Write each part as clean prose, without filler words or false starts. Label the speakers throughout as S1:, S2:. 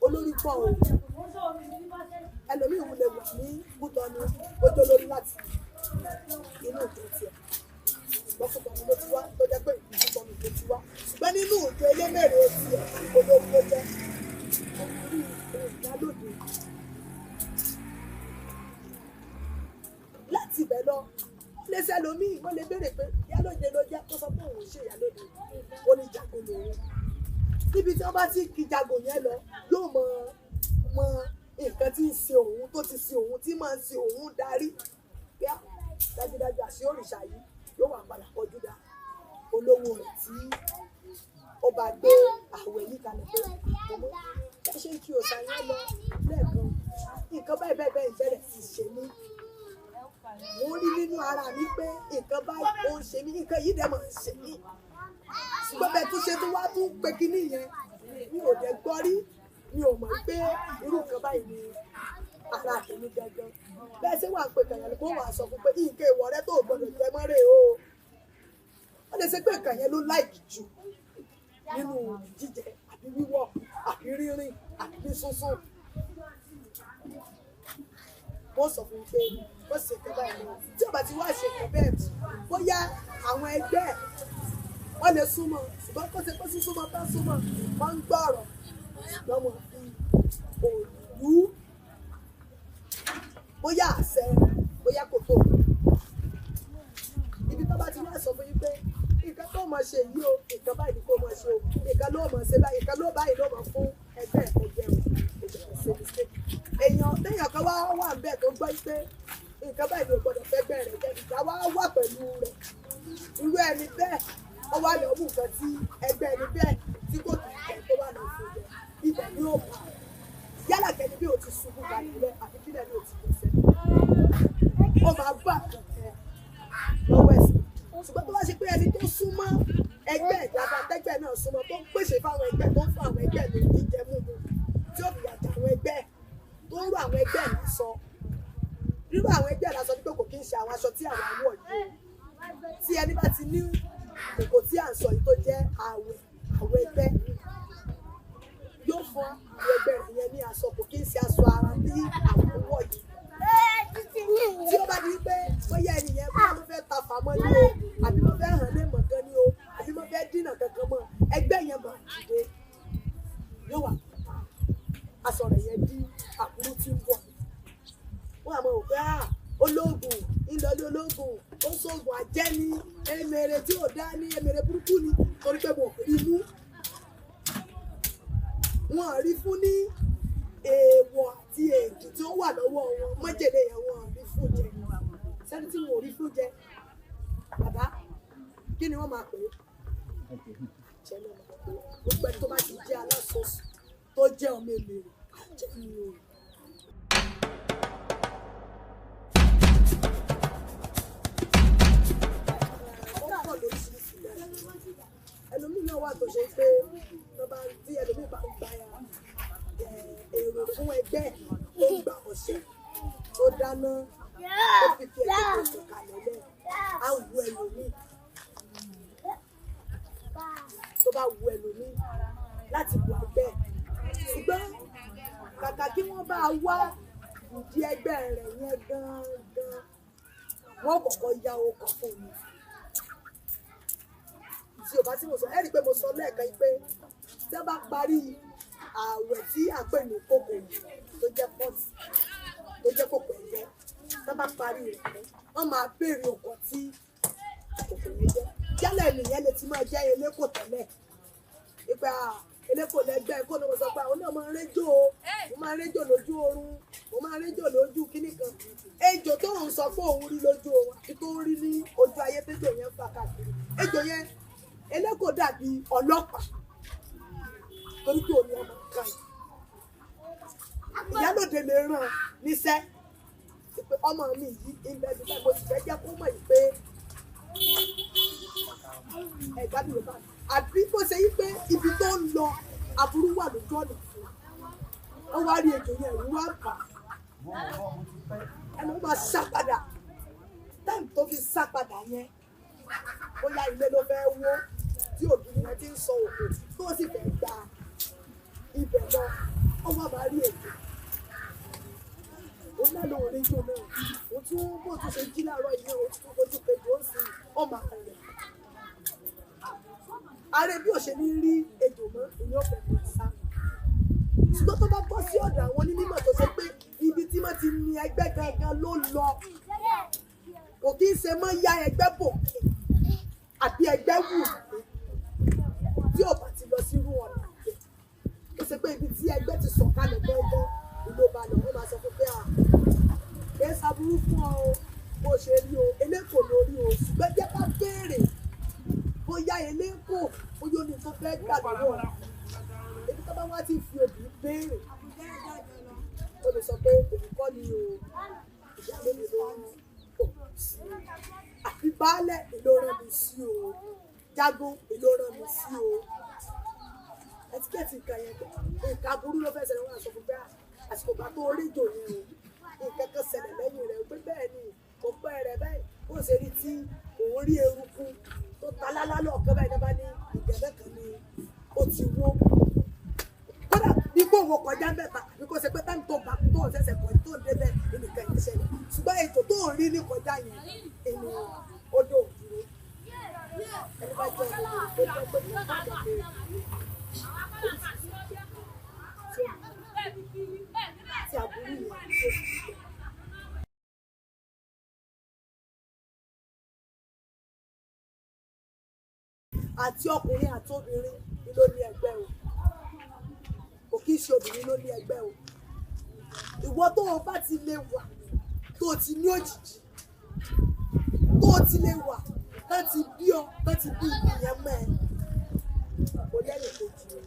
S1: olórí pọ̀ o ẹlòmíì wulẹ̀ wà ní Kútọ́nù ojú olórí láti inú ìjọ tiẹ̀ lọ́kùnkàn ló ti wá tó jẹ́ pé Kútọ́nù ló ti wá ṣùgbọ́n nínú ìjọ Elémèrè tiẹ̀ olórí ló jẹ́ orí ìyálòdì láti ibẹ̀ lọ lẹ́sẹ̀ lómii wọ́n lè béèrè pé ìyálòdì ló jẹ́ kó sọ pé òun ṣe ìyálòdì ó ní jago lòun níbi tí wọ́n bá ti kí jago yẹn lọ yóò mọ nǹkan tí ń ṣe òun tó ti ṣe òun tí máa ń ṣe òun darí yá dájúdájú àṣẹ òrìṣà yìí yóò wà padà kọjú dá olówó rẹ̀ tí ó bá gbé àwẹ̀ yìí kalẹ̀ pé ọmọ ẹ ṣe kí òòṣà yẹn lọ lẹ́ẹ̀kan nǹkan báyìí bẹ̀rẹ̀ sí ṣe mí mo rí nínú ara mi pé nǹkan báyìí ó ń ṣe mí nǹkan yìí dẹ̀ máa ń ṣe mí ṣùgbọ́n bẹ́ẹ̀ tó ṣe tó wá tún pé kínní yẹn mi ò dẹ̀ gbọ́ rí mi ò mọ̀ pé irú nǹkan báyìí ni ara tèmi gangan bẹ́ẹ̀ ṣé wàá pè kàyàn ló wà sọ fún pé nǹkan ìwọ rẹ tó gbọdọ̀ jẹ mọ́rẹ̀ o ó lè ṣe pé nǹkan yẹn ló láìkì jù nínú jíjẹ àbí wíwọ̀ àbí rírìn àbí sísún wọ́n sọ fún pé wọ́n ṣe nǹkan báyìí lọ tí ọba ti wá ṣe nǹkan bẹ́ẹ̀ bóyá àwọn ẹgbẹ́ wọ́n lè súnmọ́ ṣùgbọ́n kó ṣe pé súnmọ́ bá súnmọ́ wọ́n ń gbọ́rọ̀ ṣùgbọ́n wọ́n fi òòlù bóyá àṣẹ bóyá kò tó ibi tó bá ti wá sọ fún yín pé nǹkan tó máa ṣe yìí o nǹkan báyìí ni kò máa ṣe o nǹkan ló máa ṣe báyìí nǹkan ló báyìí ló máa fún ẹgbẹ́ ẹgbẹ́ o ṣe mistake èèyàn téèyàn kan wá wà bẹ́ẹ̀ tó gbọ́ pé nǹkan báyìí ni o gbọ́dọ̀ fẹ́ bẹ̀rẹ̀ jẹ́ ìjà wá wà pẹ̀lú rẹ̀ irú ẹni bẹ́ẹ̀ ó wà lọ mú nǹkan tí ẹgbẹ́ ẹni bẹ́ẹ̀ tí kò tún ìtẹ̀ tó wà lọ fún rẹ̀ ibẹ̀ ni ó bá yálà kẹ́ni bí o ti ṣubú kalẹ̀ rẹ̀ àti kílẹ̀ ni o ti gbèsè ó máa bá kẹ̀kẹ́ lọ́wọ́ ẹ̀sìn ṣùgbọ́n tó bá ṣe pé ẹni tó súnmọ́ ẹgbẹ́ ìjàmbá tẹ́gbẹ́ náà súnmọ́ tó ń pèsè fáwọn ẹgbẹ́ tó ń fún àwọn ẹgbẹ́ ní jíjẹ múmu tí ó fi yàtọ̀ àwọn ẹgbẹ́ tó ń rú àwọn ẹgbẹ́ lásọ rírú àwọn ẹgbẹ́ lásọ ní pé kò kí ń ṣe àwọn aṣọ tí àwọn àwọ̀ yìí tí ẹni bá ti ní kòkò tí à ń sọ yìí tó jẹ́ àwẹ̀ ẹgbẹ́ yóò fún àwọn ẹgbẹ́ rẹ̀ yẹn ní aṣọ kò kí ń ṣe aṣọ ara bí àwọn àwọ̀ yìí tí ó bá di pé bóyá ẹnìyẹn bóyá mo fẹ́ ta fàmọ́ ní o àbí mo fẹ́ hàn lé mọ̀gán ní o àbí mo fẹ́ dínà kankan mọ́ ẹgbẹ́ yẹn máa dìde yóò wà aṣọ rẹ̀ yẹn di àbúrú tí ń bọ̀ wọ́n àmọ́ òpé ológun ìlọlé ológun ó sóògùn àjẹ́ ní EMERE tí ò dá ní EMERE burúkú ni torí pé mo rí mú wọn rí fún ní èèwọ̀ àti èdè tí ó wà lọ́wọ́ wọn májèlé yẹn wọn rí fún jẹ sẹ́ni tí wọn ò rí fún jẹ bàbá kí ni wọ́n máa pè é jẹ́ ló máa pè é gbogbo ẹni tó bá ti jẹ́ aláṣọṣù tó jẹ́ ọmọ EMERE àjẹ́ ni o. ẹlòmíì náà wà tó ṣe pé tí ẹlòmíì bá ń gba èrò fún ẹgbẹ́ tó ń gba ọ̀sẹ̀ tó dáná ó fi fi ẹgbẹ́ tó kalẹ̀ lẹ̀ á wu ẹlòmíì tó bá wu ẹlòmíì láti bu ẹgbẹ́ ṣùgbọ́n kàkà kí wọ́n bá wá ìdí ẹgbẹ́ rẹ̀ yẹn gangan wọ́n kọ́kọ́ ya ọkọ̀ fún mi. Tí o bá tí mo sọ ẹ́ rí i pé mo sọ lẹ́ẹ̀kan yìí pé tí wọ́n bá parí ààwẹ̀ tí à ń pè ní kókò tó jẹ́ pọ́ọ̀tì tó jẹ́ kókò ẹ̀jẹ̀ tí wọ́n bá parí rẹ̀ wọ́n máa béèrè ọkọ̀ tí kókò yẹn jẹ́ yálẹ̀ ènìyàn lè ti máa jẹ́ eléko tẹ́lẹ̀ ìgbà eléko lẹ́gbẹ́ kó ló sọ pé àwọn náà máa ń réjò mo máa ń réjò lójú oorun mo máa ń réjò lójú kíní kan ejò tó ń sọ pé òun rí lójú oorun àti tó ń rí ní ojú ayé tẹ́jọ yẹn fà káàkiri ejò yẹn eléko dàbí ọlọ́pàá torí pé òun ọmọ nǹkan yìí ìyálòde lè ràn níṣẹ́ pé ọmọ mi yìí ilẹ̀ nígbà mo sì fẹ́ jẹ́ kó mọ̀ yìí pé ẹ̀gbá mi ò bá àbí kó ṣe yí pé ibi tó ń lọ aburú wà lójú ọ̀nà fún wọn wá rí ejò yẹn ìlú àbá ẹnu máa sá padà táìmù tó fi sá padà yẹn bóyá ilé ló fẹ́ wó tí ògiri yẹn ti ń sọ òkú tó sì fẹ́ gba ibẹ̀ lọ ó má bàa rí èdè ó lálẹ́ òun rédíò náà ó tún bó tún ṣe jí láàárọ̀ yìí ó tún fojú kejì ó sì ó máa rẹ̀ ààrẹ bí òṣèlú rí ejò mọ́ èyí ò fẹ́ fẹ́ sá ṣùgbọ́n tó bá bọ́ sí ọ̀dọ̀ àwọn onímọ̀ tó ṣe pé ibi tí wọ́n ti ní ẹgbẹ́ gangan ló lọ kò kí ń ṣe mọ́ ya ẹgbẹ́ bò àbí ẹgbẹ́ wù tí ò bá ti lọ sí irú ọ̀nà àgbẹ̀ tó ṣe pé ibi tí ẹgbẹ́ ti sọ̀kalẹ̀ gbọ́ngbọ́n ìlú ọba lọ wọ́n máa sọ fún pé kì í ṣàbúrú fún ọ bó ṣe rí o eléko lórí o ṣùgbọ́n jẹ́ ká béèrè bóyá eléko bóyá oní tó fẹ́ gbà lọ́wọ́ èyí tó bá wá ti fi òbí béèrè ó lè sọ pé olùkọ́ ni o ìyá lómi ló ń àfi baálẹ̀ èlò rán mi sí o jágún èlò rán mi sí o ẹtíkẹ́ẹ̀tì nǹkan yẹn nǹkan aburú ló fẹ́ ṣẹlẹ̀ wọ́n àṣọ fún bẹ́ẹ̀ àsìkò bá tó orí ìjò yẹn o nǹkan kan ṣẹlẹ̀ lẹ́yìn rẹ̀ pé bẹ́ẹ̀ ni kò pẹ́ rẹ̀ bẹ́ẹ̀ ó ṣe rí tí òun rí eruku tó ta lálá lọ́ọ̀kan báyìí náà bá ní ìgẹ̀dẹ̀ kan ni ó ti wó kódà bí kò wọ kọjá mẹ́ta bí kò ṣe pé táwọn tó bá tó ṣẹ̀ṣẹ̀ kọ̀ tó ń débẹ̀ nìkan yìí ṣẹlẹ̀ ṣùgbọ́n ètò tó ń rí ní kọjá yẹn ènìyàn odò òdúró ẹni bá jẹ́ ọmọ tó jẹ́ pé kí wọ́n bá jẹ́ pé tí àbúrò yẹn àti ọkùnrin àti obìnrin ni ló ní ẹgbẹ́ o kò kí í ṣe obìnrin ló ní ẹgbẹ́ o ìwọ tó o bá ti lè wà tó o ti ní òjìji tó o ti lè wà láti bí ọ láti bí ìyẹn mọ́ ẹ kò lẹ́yìn tó ju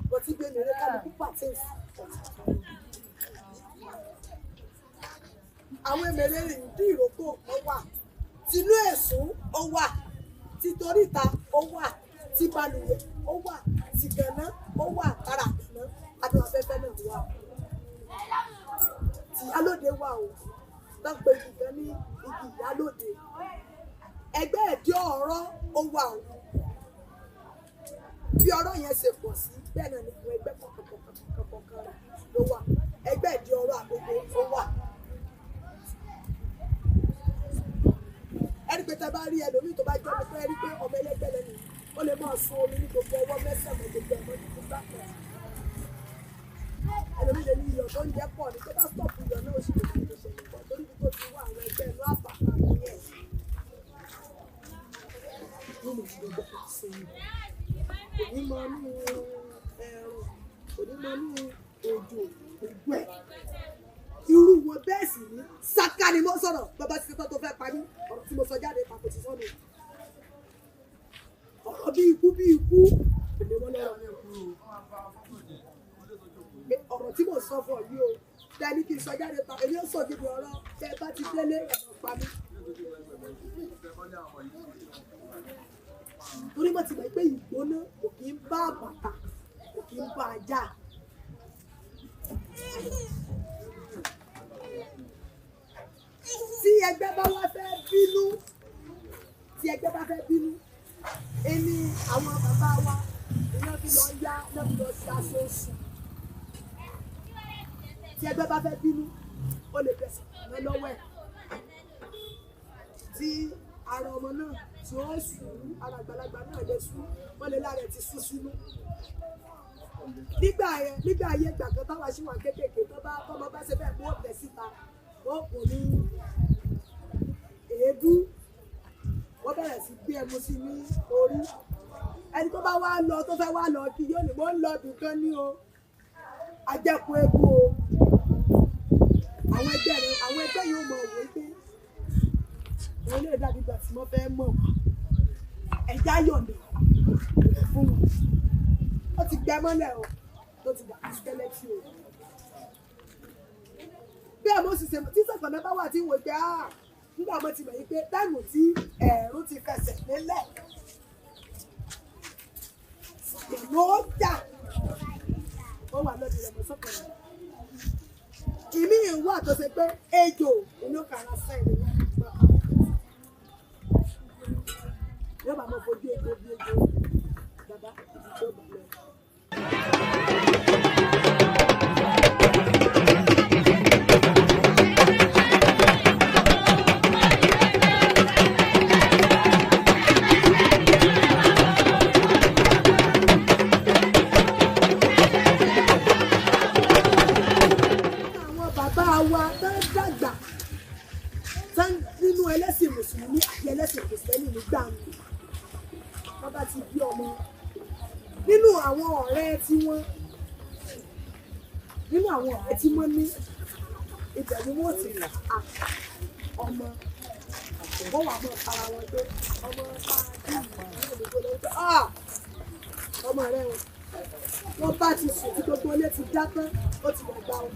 S1: bó ti gbé nìyẹn kálukú pàtẹ́sì àwọn EMERE rìn ní ìrókò ó wà tinú ẹ̀sùn ó wà títoríta ó wà tí balùwẹ̀ ó wà tí gànà ó wà tara gànà àti afẹ́fẹ́ náà wà tí ìyálóde wà o náà pé ìgbà ní igi ìyálóde ẹgbẹ́ ẹ̀dí ọ̀rọ̀ ó wà o bí ọ̀rọ̀ yẹn ṣe pọ̀ sí bẹ́ẹ̀ náà ni fún ẹgbẹ́ kọ̀ọ̀kan ló wà ẹgbẹ́ ẹ̀dí ọ̀rọ̀ àgbègbè ó wà. ẹni pé tá a bá rí ẹlòmíì tó bá jẹ́ ọmọ fẹ́ rí pé ọmọ ẹlẹ́gbẹ́ lẹ́nu ó lè máa sun omi ní gbogbo ọwọ́ mẹ́sàn-án gbogbo ẹ̀mọ́ ní gbogbo àpò ẹlòmíì lè ní iyọ̀ tó ń jẹ́ pọ̀ ní tó bá stọ̀pù iyọ̀ náà ó sì lè fi ìṣẹ̀lẹ̀ pọ̀ torí bí tó ti wá àwọn ẹgbẹ́ inú àpapọ̀ àti ẹ̀ nínú gbogbo ìṣẹ̀lẹ̀ òní mọ inú ẹ̀rùn òní mọ inú òjò ògbẹ́ irú wọn bẹ́ẹ̀ sì ní ṣáká ni mo sọ̀rọ̀ bàbá ti sọ́tọ̀ tó fẹ́ parí ọ̀rọ̀ tí mo sọ jáde pàtó ti sọ́nù ọ̀rọ̀ bí ikú èmi wọn lọ́rọ̀ ọ̀rọ̀ tí mo sọ fún ọ yìí o tẹ́ni kí n sọ jáde pa èmi ó sọ gidi ọ̀rọ̀ tẹ́ ẹ bá ti délé ẹ̀rọ pa mí torí mo ti mọ̀ pé ìgbóná kò kí ń bá bàtà kò kí ń bá ajá. Tí ẹgbẹ́ bá wá fẹ́ bínú ẹni àwọn bàbá wa iná fi lọ yá náà fi lọ sí aṣọ oṣù tí ẹgbẹ́ bá fẹ́ bínú ó lè fẹsẹ̀ mọ́ lọ́wọ́ ẹ̀ tí ara ọmọ náà tí ó sùn ara àgbàlagbà náà lè sùn wọ́n lè lára ẹ̀ ti sùn sínú nígbà ayé gbàgbọ́ táwa ṣì wà kéékèèké tọ́mọ bá ṣe bẹ́ẹ̀ mú ọ̀bẹ síta wọ́n kò ní èédú wọ́n bẹ̀rẹ̀ sí gbé ẹmu sí ní orí ẹni tó bá wá lọ tó fẹ́ wá lọ kí yóò ní mo ń lọ bìkan ní o ajẹ́kù eku o àwọn ẹgbẹ́ yóò mọ̀ òwe pé òun lè dàbí ìgbà tí wọ́n fẹ́ mọ̀ ẹ̀já yọ̀ǹda fún wọn ó ti gbẹ mọ́lẹ̀ o tó ti dà skẹ́lẹ́tì o bí àmọ́ òṣìṣẹ́ tí sọ̀tàn bá wà tí wọ́n gbé nígbà mo ti mọ̀ yí pé táìmù tí ẹ̀rù ti fẹsẹ̀ lélẹ̀ ló jà ó wà lọ́dún rẹ̀ mọ́ sọ́kàn rẹ̀ ìmí ìwà tó ṣe pé ejò olókàrà sẹ́yìn yóò bá mọ fojú ejò bí ejò bàbá tó bà lọ. Wa tó dàgbà tán nínú ẹlẹ́sìn mùsùlùmí àti ẹlẹ́sìn kìrìsìtẹ́nì nígbà mi wọ́n bá ti bí ọmọ nínú àwọn ọ̀rẹ́ tí wọ́n ní ibẹ̀ ni wọ́n ti rà ọmọ wọ́n wà mọ́ ara wọn pé ọmọ ọmọ rẹ wọ́n bá ti sùn tí gbogbo ilé ti dá tán ó ti wọ̀ gbà wọn.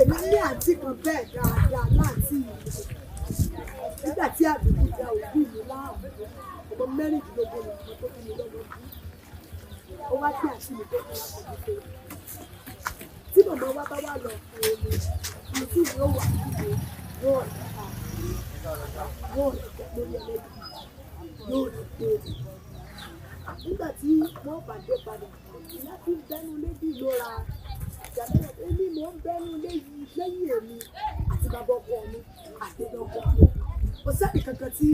S1: Èmi ní àǹtí kan bẹ́ẹ̀ dáadáa láǹtí yìí nígbà tí àbùkù gba òbí mi láàmú ọmọ mẹ́rìndínlógún ni mo tó fún mi lọ́wọ́ bí ó wá sí àṣì mi tó fún wa pẹ̀lú pé tí màmá wa bá wà lọ fún omi ní tí ìwé wà níbi yóò rẹ̀ lórí ẹlẹ́dì yóò rẹ̀ pé nígbà tí wọ́n bàjé padà ìyá tí ń bẹ́nu lébi ló ra èmi mò ń bẹ́nu lẹ́yìn èmi àti bàbá ọkọ mi àti ọkọ mi kò sẹ́ni kankan tí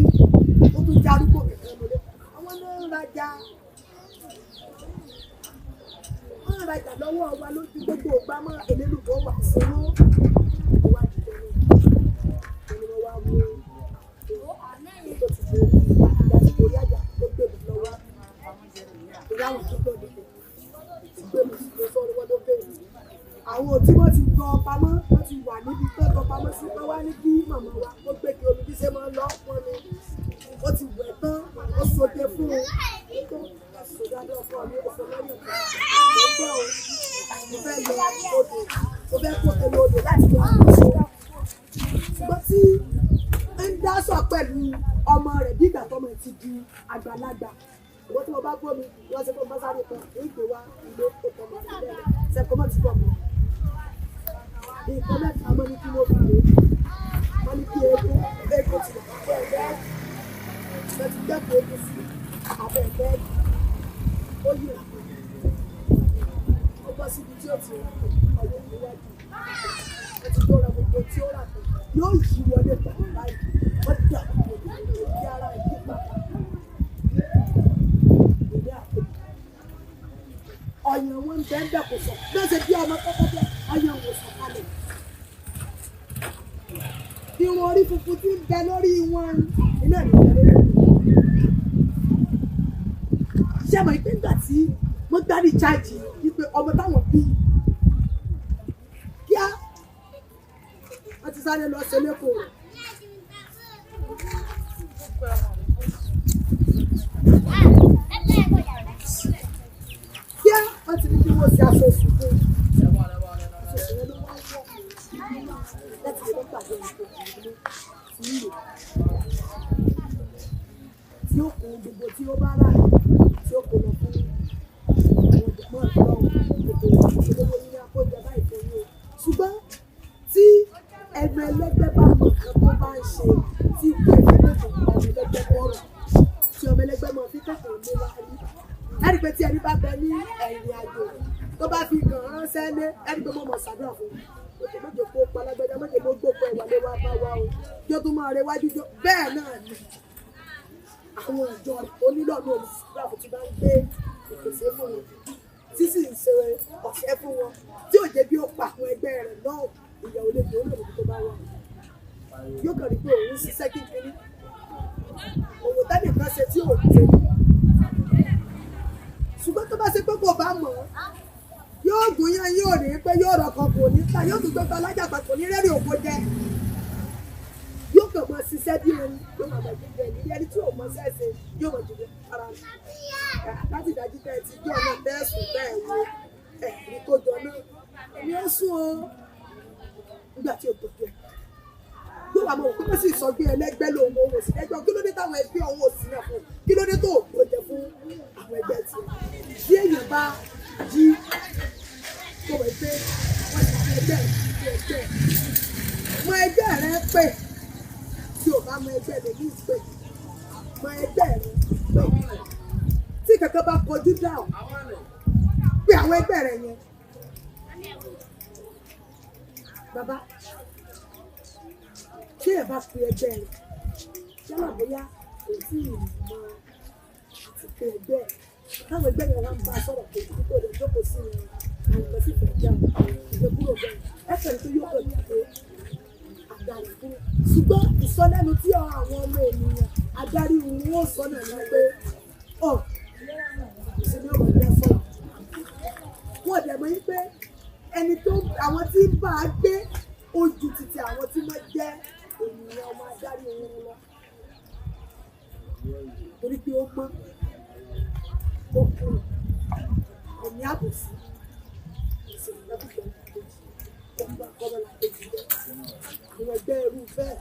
S1: ó tún já arúgbó kẹ̀kẹ́ lólé àwọn náà ń rajà lọ́wọ́ wa lójú gbogbo ògbà mọ́ elélùbọ́ wà sínú ìwádìí tẹ̀lé ẹni wọ́n wá mú ètò ti ṣe ìyá tí kò rí àjà tó gbé mi lọ́wọ́ ìyá àwọn tó gbọ́ nílé ti gbé mi lọ sọ́ọ́ wọ́n tó bẹ̀rẹ̀ àwọn tí wọ́n ti gbọ́ pamọ́ wọ́n ti wà níbi tó gbọ́ pamọ́ sí wọ́n wá ní kí màmá wa ó gbé kí omi bí ṣe máa ń lọ wọ́n ni ó ti wẹ̀ tán ó soge fún un tó sòdádọ́ ọkọ mi ó sọ lẹ́yìn ọ̀gá mo gbọ́ o mo fẹ́ lọ odò mo fẹ́ kó tẹ̀lé odò láti lọ àkóso ṣùgbọ́n tí ń dá sọ pẹ̀lú ọmọ rẹ̀ bí ìgbà tọmọ ti di àgbàlagbà ìwọ́n tí wọ́n bá gbọ́ mi wọ́n ṣe fún bọ́sáré kan ní ìgbé wa ilé tó tọmọ rẹ̀ lẹ́rẹ̀ sẹ́kọ̀mọ́ ti bọ̀ mọ́ nǹkan mẹ́ta mọ́ ní kí ló fi lè wọ́n ní kí eégún ti lè fẹ́ ẹgbẹ́ ẹ̀ ti dẹ́kun eégún sí abẹ́ ẹgbẹ́ ó yí àpò ó bọ́ síbi tí ó ti rà pé ọwọ́ ìwádìí ó ti tó ra gbogbo tí ó rà pé yóò yí wọlé pẹ̀lú báyìí wọ́n dà gbogbo kí ara ìdí pàtàkì ìdí àpò ọ̀yàn wọn ń bẹ́ẹ̀ bẹ́ẹ̀ kò sọ bẹ́ẹ̀ ṣe bí ọmọ kọ́kọ́ bẹ́ẹ̀ ọ̀yàn wò sọ kalẹ̀ irun orí funfun tí ń bẹ lórí wọn iná ìrìnlẹ̀ ṣé àmọ́ ìpín ìgbà tí wọ́n gbá ní chájì wípé ọmọ táwọn bí kíá wọ́n ti sáré lọ ṣe lẹ́kọ̀ọ́ rẹ̀. Kíá wọ́n ti ní kí wọ́n ṣe aṣọ oṣù fún láti lè pàdé ìpò ìlú nílò tí ó kó gbogbo tí ó bá rà tí ó kó lọ fún àwọn ìgbìmọ̀ ìlọ́wọ́ gbogbo ní akójọ báyìí fún yóò ṣùgbọ́n tí ẹgbẹ́ ẹlẹ́gbẹ́ bá mọ̀ nǹkan tó bá ń ṣe tí ìgbẹ́ ìfẹ́ ọmọ ẹlẹ́gbẹ́ bọ̀rọ̀ tí ọmọ ẹlẹ́gbẹ́ mọ̀ fi kẹ́kọ̀ọ́ ní láàrí ẹni pé tí ẹni bá bẹ ní ẹ̀yìn àjò tó bá fi kàn án sẹ́lé ẹni pé mo mọ̀ ṣàdúrà fún un mọ́jọ kó palágbẹ́dá mọ́jọ ló gbókò ìwàlé wa bá wa o kí ó tún máa rẹwájú jọ bẹ́ẹ̀ náà ni àwọn ìjọ onílọ́ọ̀nù olùsìgbàfù ti bá ń gbé ìpèsè fún wọn tí sì ń ṣe ọ̀fẹ́ fún wọn tí ò jẹ́ bí ó pa àwọn ẹgbẹ́ rẹ̀ náà ìyàwó lè fi olóògùn tó bá wà yóò kàn rí pé òun ṣiṣẹ́ kékeré òwò tẹ́lẹ̀ kan ṣe tí òun ṣe ṣùgbọ́n tó bá ṣe pé kò bá mọ̀ yóò gùn yán yóò rí pé yóò rọkàn kò ní ta yóò tún gbẹgbẹ alájàpá kò ní rẹ́rìn òkò jẹ yóò kàn máa ṣiṣẹ́ bí orin yóò máa bàjẹ́ jẹ ní ẹni tí òun mọ sẹ́ẹ̀sẹ̀ yóò máa jùlọ ara rẹ̀ láti dájú tẹ́ ẹ ti jọ náà tẹ́ẹ̀sùn bẹ́ẹ̀ wo ẹ̀rí tó jọ náà èmi ó sún o nígbà tí o tó jẹ yóò wà mọ òkú pé sì sọ gbé ẹlẹgbẹ́ lòun òun òsì ẹgbẹ́ kí ló dé táwọn ẹgbẹ́ òun òsì náà fún kí ló dé tó òkú jẹ fún àwọn ẹgbẹ́ tiẹ̀ tí èèyàn bá jí tó wẹ̀ pé wọ́n ti fi ẹgbẹ́ mọ ẹgbẹ́ rẹ pé tí o bá mọ ẹgbẹ́ rẹ ní ìpè mọ ẹgbẹ́ rẹ pé pé tí kankan bá kọjú dáhùn pé àwọn ẹgbẹ́ rẹ̀ yẹn bàbá tí ẹ bá pe ẹgbẹ́ rẹ̀ yálà bóyá kò tí ì mọ àti pe ẹgbẹ́ ẹ̀ káwọn ẹgbẹ́ yẹn wá ń bá a sọ̀rọ̀ pé kí tó lè jókòó sí wọn àwọn ìgbà sí ìfẹ́ jẹun ìgbẹ́kúrò bẹ́ẹ̀ ẹ fẹ́rẹ̀ tó yóò pẹ̀lú pé àgbàlá kúrò ṣùgbọ́n ìsọlẹ́nu tí àwọn ọmọ ènìyàn adarí wọn ó sọ náà ni pé ọ̀ ìsinmi ọmọ ìgbà sọ̀rọ̀ wọ́n dẹ̀ mọ́ yín pé ẹni tó àwọn tí ń bá a gbé ojú títí àwọn tí wọ́n jẹ́ ènìyàn ọmọ adarí wọn lọ torí pé ó gbọ́n ó kúrò ẹ̀mí àbòsí ìsinmi lọ́kùnkùn ó ń bá kọ́mọ làkejì jẹ́ àwọn ẹgbẹ́ irú bẹ́ẹ̀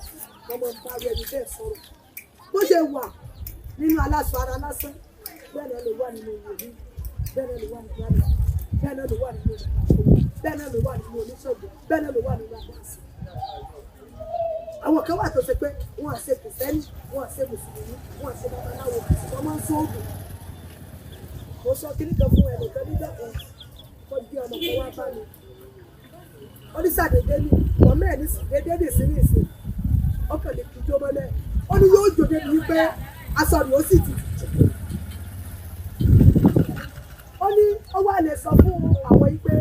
S1: wọ́n máa ń bá ẹni bẹ́ẹ̀ sọ̀rọ̀ bó ṣe wà nínú aláṣọ ara lásán bẹ́ẹ̀ náà ló wà nínú ìwòrí bẹ́ẹ̀ náà ló wà nínú àlọ́ bẹ́ẹ̀ náà ló wà nínú ìṣòro bẹ́ẹ̀ náà ló wà nínú oníṣègùn bẹ́ẹ̀ náà ló wà nínú àgbàsí. àwọn kan wà tó ṣe pé wọ́n àṣẹ kìrìsìtẹ́nì wọ́n àṣẹ mùsùlùmí wọ́n àṣẹ babaláwo wọ́n máa ń sóògùn. mo sọ kíní kan fún ẹnìkan nígbà kan kó gbé ọmọ kan wá bá mi. ó ní sàdédé ní ọmọ ẹ̀ ní dédé ní sí ní ìsìn ọkàn lè fi jó mọ́lẹ̀ ó ní yóò jò débi wípé aṣọ rẹ̀ ó sì ti jù. ó ní ó wà lè sọ fún àwọn yìí pé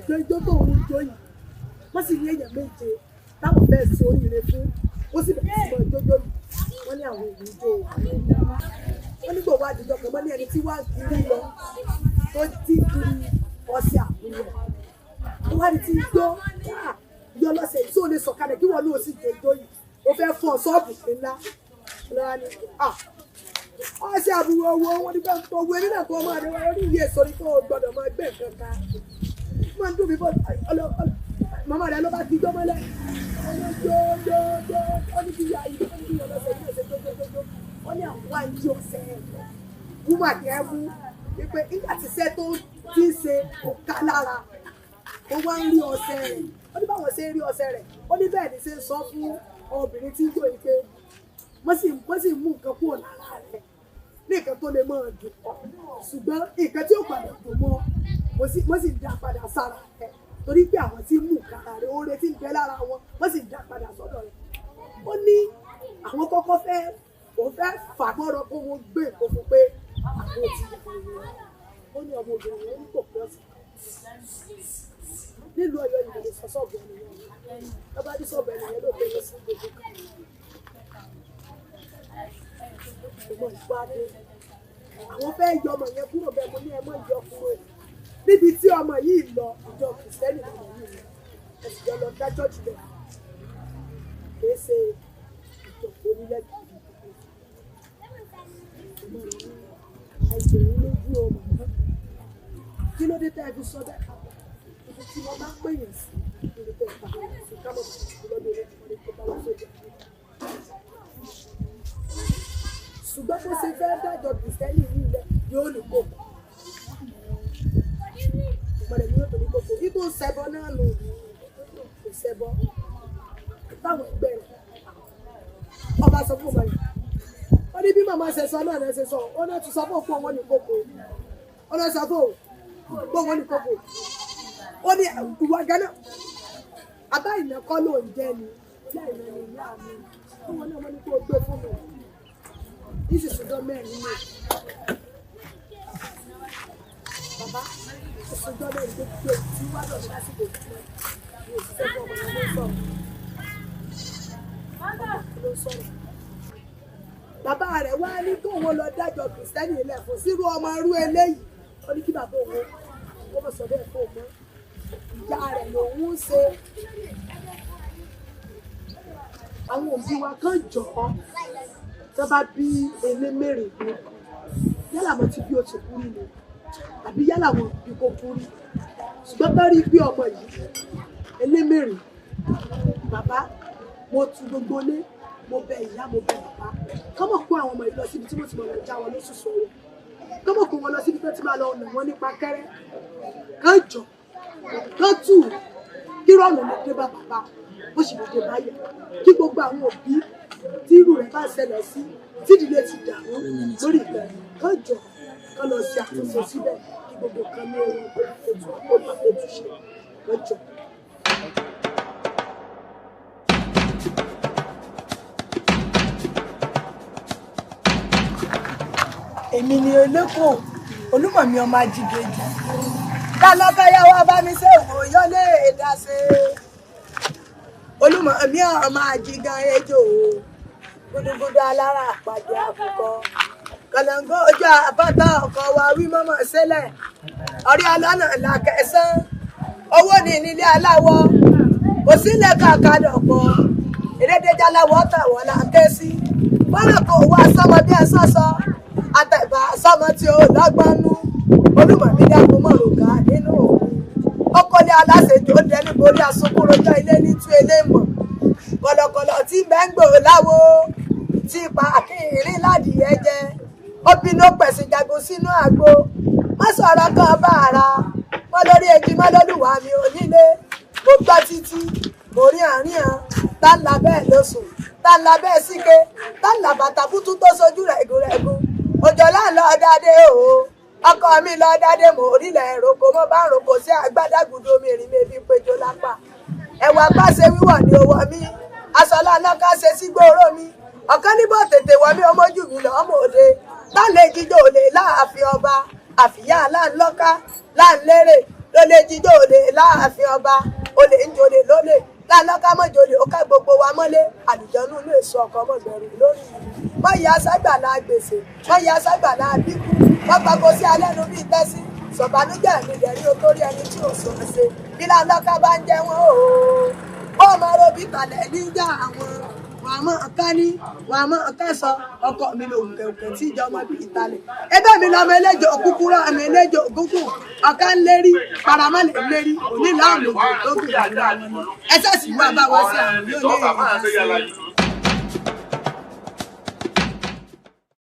S1: jó ijó tó ń jó yìí wọ́n sì ní èèyàn méje táwọn fẹ́ẹ́ ṣe oríire fún ó sì bẹ̀rẹ̀ sí mọ́ jójó yìí wọ́n ní àwọn èèyàn jó wọ́n ní gbogbo àdìjọ kan wọ́n ní ẹni tí wọ́n á kiri lọ tó ti kiri ọṣẹ àbúrò wọ́n wá ní ti jó yọ lọ́sẹ̀ tí ó lè sọ̀kalẹ̀ kí wọ́n ní òsì jòjó yìí ó fẹ́ fọ́ ṣọ́ọ̀bù ńlá lọ́wọ́ ni ọṣẹ àbúrò owó wọn nígbà tó owó eré náà tó máa rẹ wọn ní iye èso ní tó gbọdọ̀ máa gbé nǹkan kan máa ń dùn mí bọ́ màmá rẹ ló bá ti gbọ́ mọ́lẹ̀ ọjọ́ ó ní kí ya ìlú ní ìyọ̀ lọ́sẹ̀ ní ọ̀sẹ̀ jójójó wọ́n ní àwọn àǹjí ọ̀sẹ̀ wúwà ní ẹ̀mú wípé nígbà tí iṣẹ́ tó ti ń ṣe òkà lára ó wá ń rí ọṣẹ rẹ̀ ó ní báwọn ṣe ń rí ọṣẹ rẹ̀ ó ní bẹ́ẹ̀ ni ṣe ń sọ fún obìnrin tí ń jò yìí pé wọ́n sì mú nǹkan kúrò lára rẹ̀ ní nǹkan tó lè máa dùn ọ́ ṣùgbọ́n nǹkan tí ó padà dùn mọ́ wọ́n sì dá padà sára rẹ̀ torí pé àwọn tí mú kára rẹ̀ oore tí ń bẹ lára wọn wọ́n sì dá padà sọ́dọ̀ rẹ̀ ó ní àwọn kọ́kọ́ òun fẹ́ fàgbọ́rọ̀ kó wọn gbé nǹkan fún pé àwọn ti yàgò rẹ̀ ó ní ọmọ obìnrin yẹn ní kò pẹ́ ọ̀sẹ̀ nílùú Ọ̀yọ́ yìí lè sọ sọ́ọ̀bù ènìyàn lọ́ba ní sọ́ọ̀bù ènìyàn ló pé lọ sí gbogbo kan ṣùgbọ́n ìgbàdé àwọn fẹ́ yọ ọmọ yẹn kúrò bẹ́ẹ̀ mo ní ẹ mọ́ ìyọ kúrò níbi tí ọmọ yìí lọ ìjọ kìrìsìtẹ́nì lọ́mọ yìí lọ ẹ̀sìn jọ lọ dá chọ́ọ̀chì lọ kìí ṣe ìjọ onílẹ̀kì àìsàn lójú ọmọ náà kí ló dé tẹ́ ẹ fi sọ bẹ́ẹ̀ tí wọ́n bá pèyàn sí ìlú tó ń pa sí kábọ̀ lọ́dún rẹ̀ wọ́n lè tó bá wá sójà. ṣùgbọ́n bó ṣe fẹ́ dájọ́ kìrìsìtẹ́nì yìí lẹ yóò ní kókò ìpàdé ní òtò ní kókò bí tó ṣẹbọ náà lò kò ṣẹbọ táwọn ẹgbẹ́ rẹ̀ ọba sọ fún ọba yìí ó ní bí màmá ṣe sọ náà rẹ̀ ṣe sọ ó náà ti sọ fún òkú wọn ní kókò ó náà sọ fún òkú wọn ní kókò ó ní ìwà gánà abá ìnákọ́ ló ń jẹ́ ni ìyá ìná ni ìyá mi ó wọn náà wọ́n ní kó gbé fún mi ní ìṣèṣùdọ́ mẹ́rin ní bàbá ìṣèṣùdọ́ mẹ́rin tó gbé tí wọ́n lọ lásìkò tí ní òṣìṣẹ́ fún ọmọ ló sọ̀rọ̀ bàbá rẹ̀ wá ní kó wọn lọ dájọ́ kìrìsìtẹ́nì ilẹ̀ fún sírú ọmọ irú eléyìí ó ní kí bàbá òun ó mọ̀ sọ bẹ́ẹ̀ fún òun ìyá rẹ̀ lòun ń ṣe àwọn òbí wa kan jọ tó bá bí EMERE ni yálà mo ti bí o ti kú rí ni àbí yálà mo bí kò kú rí ṣùgbọ́n bá rí bí ọmọ yìí EMERE bàbá mo tu gbogbo lé mo bẹ ìyá mo bẹ bàbá kọ́mọ̀ kó àwọn ọmọ yìí lọ síbi tí mo ti mọ̀ lọ já wọn lóṣù sọ̀rọ̀ kọ́mọ̀ kó wọn lọ síbi tó ti máa lọ ọ̀nà wọn nípa kẹ́rẹ́ kan jọ kan tù kí rọ̀nà lè dé bá bàbá ó sì lè dé báyà kí gbogbo àwọn òbí tí irú rẹ̀ bá ṣẹlẹ̀ sí tí ìdílé ti dàrú lórí ìgbà kan jọ kan lọ sí àtúnṣe síbẹ̀ kí gbogbo kan ní ohun ètò àkójọ ètò ṣe lọ́jọ́. Èmi ni olóko olúmọ̀mí ọmọ ajígbèjì lálọ́káyàwó abámisẹ́ òwò yọ́lé èdàṣe olúmọ̀mí ọmọ ajígan ejò gúdúgúdú alára àpàdé àkùkọ kànáńgó ojú àbátá ọkọ̀ wa wí mọ́mọ́ sílẹ̀ ọ̀rí ọlọ́nà làkẹsán owó ní nílé aláwọ̀ kò sílẹ̀ kàkàdọ̀pọ̀ èdèdèjà aláwọ̀ tàwọn là ń ké sí bọ́lá kò wá sọmọ bí ẹ sọ́sọ́ àtẹ̀bà sọmọ tí ó lọ́gbọ́n nú olúmọ̀mí dákun mọ̀rùnká nínú òun ọkọlẹ̀ aláṣejò ó dẹni borí asokúrojọ́ ilé ní tú ilé mọ̀ kọ̀lọ̀kọ̀lọ̀ tí bẹ́ńgbò láwo tí ipa àkíyìnrín ládìyẹ jẹ ó bínú pẹ̀sìn jagun sínú àgbo má sọ̀rọ̀ kan bá ara mọ́ lórí ejì mọ́ lólùwà mi ò nílé mo gbọ́ títí mo rí àárín hàn tá ń la bẹ́ẹ̀ lóṣù tá ń la bẹ́ẹ̀ síke tá ń la bàtà bútú tó sojú rẹ̀gùrẹ̀gùn òjò láńlọ dáadé o ọkọ mi lọ dáadé mò orílẹ̀ èròkò mo bá ń roko sí àgbàdàgùdù omi ìrìn mẹ́bí péjọ lápá ẹ̀wà pàṣẹ wíwọ̀ ní owó mi aṣọ lánàá ká ṣe sí gbòòrò mi ọ̀kan níbo tètè wọ mí ọmọjú mi lọ́ mọ̀ òde lálẹ́ jíjó òde láàfin ọba àfìyá láńlọ́ká láńlérè lólè jíjó òde láàfin ọba olè ń jòlè lólè láńlọ́ká mọ́jòlè ó ká gbogbo wa mọ́lé àlùjọ́nú inú èso ọkọ̀ mọ́gbẹ̀rù lórí wọ́n yà ságbàlá gbèsè wọ́n yà ságbàlá bíkú wọ́n gbàgbó sí alẹ́nu bíi tẹ́sí sọ̀bánújẹ́ mi lẹ́rí o torí ẹni tí ò sọ̀rọ̀ ṣe bí láńlọ́ká bá ń jẹ́ wọ́n ó máa robí kalẹ̀ níjà àwọn wàá mọ̀ ọ̀ká ní wàá mọ̀ ọ̀ká sọ ọkọ mi lò òkè tí ìjọ ọmọ bíi ìtàlẹ̀ ẹgbẹ́ mi lọ́mọ eléjò òkúkúrọ́ àmì eléjò òkúkú ọ̀ká ń lérí paramọ́lẹ̀ ń lérí òní láàmú òkú tó gbìyànjú àwọn ẹsẹ̀ sì wá bá wá sí àwọn yóò ní èyí